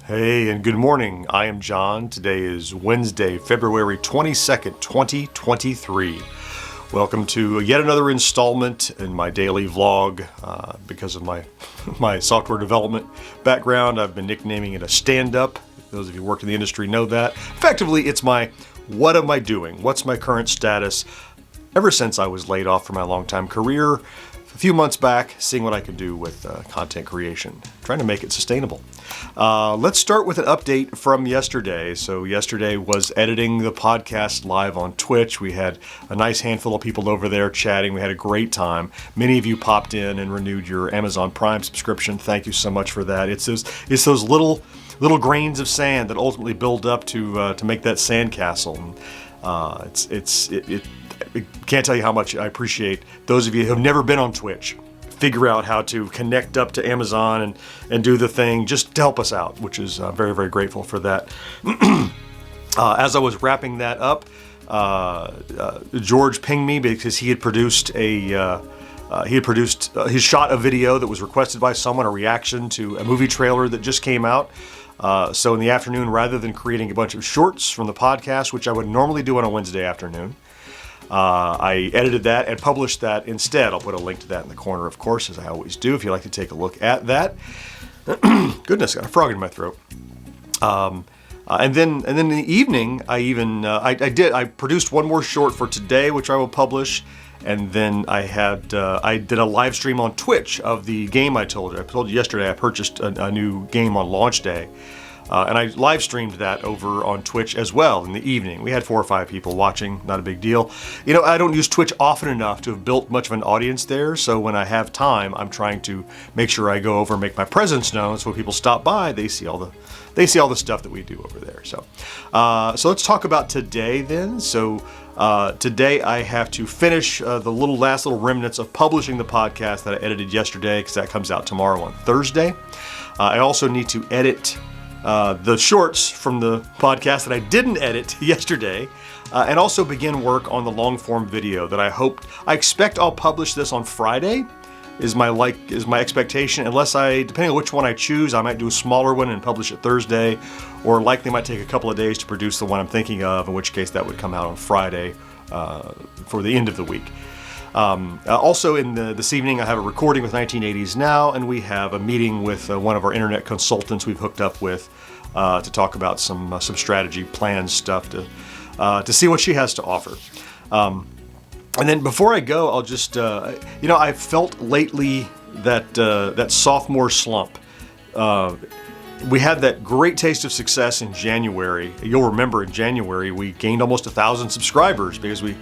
Hey, and good morning. I am John. Today is Wednesday, February 22nd, 2023. Welcome to yet another installment in my daily vlog. Because of my software development background, I've been nicknaming it a stand-up. Those of you who work in the industry know that. Effectively, it's my what am I doing? What's my current status? Ever since I was laid off from my longtime career, a few months back, seeing what I can do with content creation, trying to make it sustainable. Let's start with an update from yesterday. So yesterday was editing the podcast live on Twitch. We had a nice handful of people over there chatting. We had a great time. Many of you popped in and renewed your Amazon Prime subscription. Thank you so much for that. It's those little grains of sand that ultimately build up to make that sandcastle. I can't tell you how much I appreciate those of you who have never been on Twitch. Figure out how to connect up to Amazon and do the thing just to help us out, which is very, very grateful for that. As I was wrapping that up, George pinged me because he had shot a video that was requested by someone, a reaction to a movie trailer that just came out. So in the afternoon, rather than creating a bunch of shorts from the podcast, which I would normally do on a Wednesday afternoon, I edited that and published that instead. I'll put a link to that in the corner, of course, as I always do, if you'd like to take a look at that. Goodness, got a frog in my throat. And then in the evening, I produced one more short for today, which I will publish. And then I did a live stream on Twitch of the game I told you. I told you yesterday I purchased a new game on launch day. And I live streamed that over on Twitch as well in the evening. We had 4 or 5 people watching, not a big deal. You know, I don't use Twitch often enough to have built much of an audience there, so when I have time, I'm trying to make sure I go over and make my presence known, so when people stop by, they see all the stuff that we do over there. So let's talk about today then. So today I have to finish the last little remnants of publishing the podcast that I edited yesterday, because that comes out tomorrow on Thursday. I also need to edit the shorts from the podcast that I didn't edit yesterday, and also begin work on the long form video that I expect I'll publish this on Friday, is my expectation, depending on which one I choose, I might do a smaller one and publish it Thursday, or likely might take a couple of days to produce the one I'm thinking of, in which case that would come out on Friday for the end of the week. Also this evening I have a recording with 1980s Now, and we have a meeting with one of our internet consultants we've hooked up with to talk about some strategy plan stuff to see what she has to offer. And then before I go, I'll just I've felt lately that sophomore slump. We had that great taste of success in January. You'll remember in January we gained almost 1,000 subscribers because we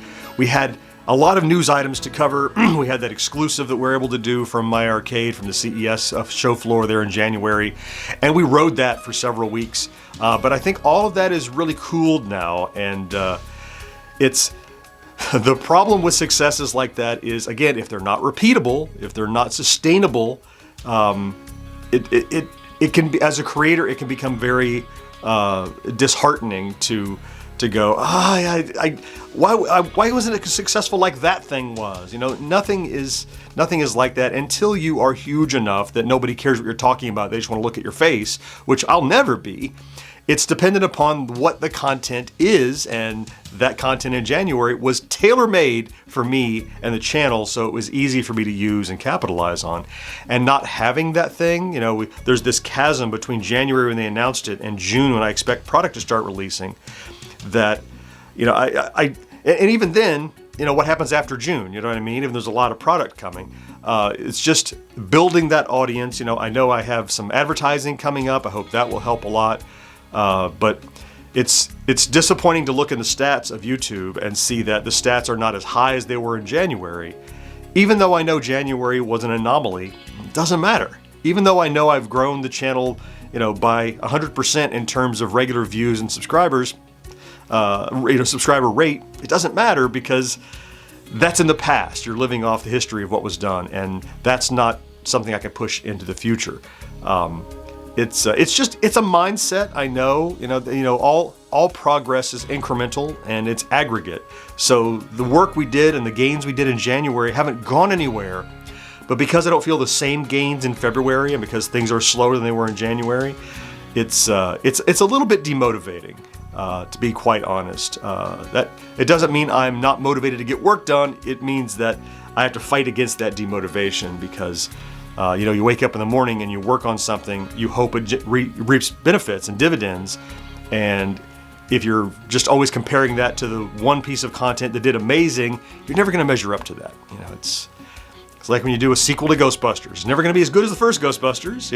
had a lot of news items to cover. We had that exclusive that we're able to do from my arcade, from the CES show floor there in January, and we rode that for several weeks. But I think all of that is really cooled now, and it's the problem with successes like that is, again, if they're not repeatable, if they're not sustainable, it can be, as a creator, it can become very disheartening to go, why wasn't it successful like that thing was? You know, nothing is like that until you are huge enough that nobody cares what you're talking about. They just want to look at your face, which I'll never be. It's dependent upon what the content is, and that content in January was tailor-made for me and the channel, so it was easy for me to use and capitalize on. And not having that thing, there's this chasm between January when they announced it and June when I expect product to start releasing. That, and even then, what happens after June, you know what I mean? Even there's a lot of product coming. It's just building that audience. I know I have some advertising coming up. I hope that will help a lot. But it's disappointing to look in the stats of YouTube and see that the stats are not as high as they were in January. Even though I know January was an anomaly, it doesn't matter. Even though I know I've grown the channel, by 100% in terms of regular views and subscribers, subscriber rate, it doesn't matter because that's in the past. You're living off the history of what was done, and that's not something I can push into the future. It's a mindset. I know, all progress is incremental and it's aggregate. So the work we did and the gains we did in January haven't gone anywhere. But because I don't feel the same gains in February, and because things are slower than they were in January, it's a little bit demotivating, to be quite honest. That it doesn't mean I'm not motivated to get work done. It means that I have to fight against that demotivation because you wake up in the morning and you work on something, you hope it reaps benefits and dividends, and if you're just always comparing that to the one piece of content that did amazing, you're never going to measure up to that. It's like when you do a sequel to Ghostbusters. It's never going to be as good as the first Ghostbusters.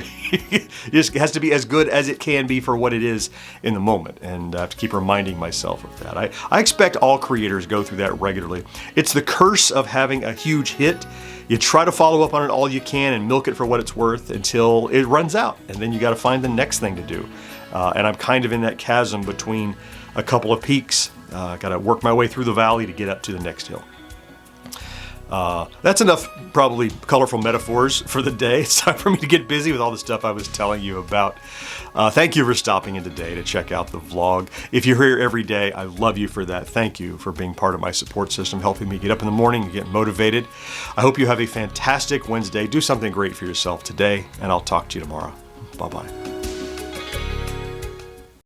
It has to be as good as it can be for what it is in the moment, and I have to keep reminding myself of that. I expect all creators go through that regularly. It's the curse of having a huge hit. You try to follow up on it all you can and milk it for what it's worth until it runs out, and then you got to find the next thing to do. And I'm kind of in that chasm between a couple of peaks. Got to work my way through the valley to get up to the next hill. That's enough probably colorful metaphors for the day. It's time for me to get busy with all the stuff I was telling you about. Thank you for stopping in today to check out the vlog. If you're here every day, I love you for that. Thank you for being part of my support system, helping me get up in the morning and get motivated. I hope you have a fantastic Wednesday. Do something great for yourself today, and I'll talk to you tomorrow. Bye-bye.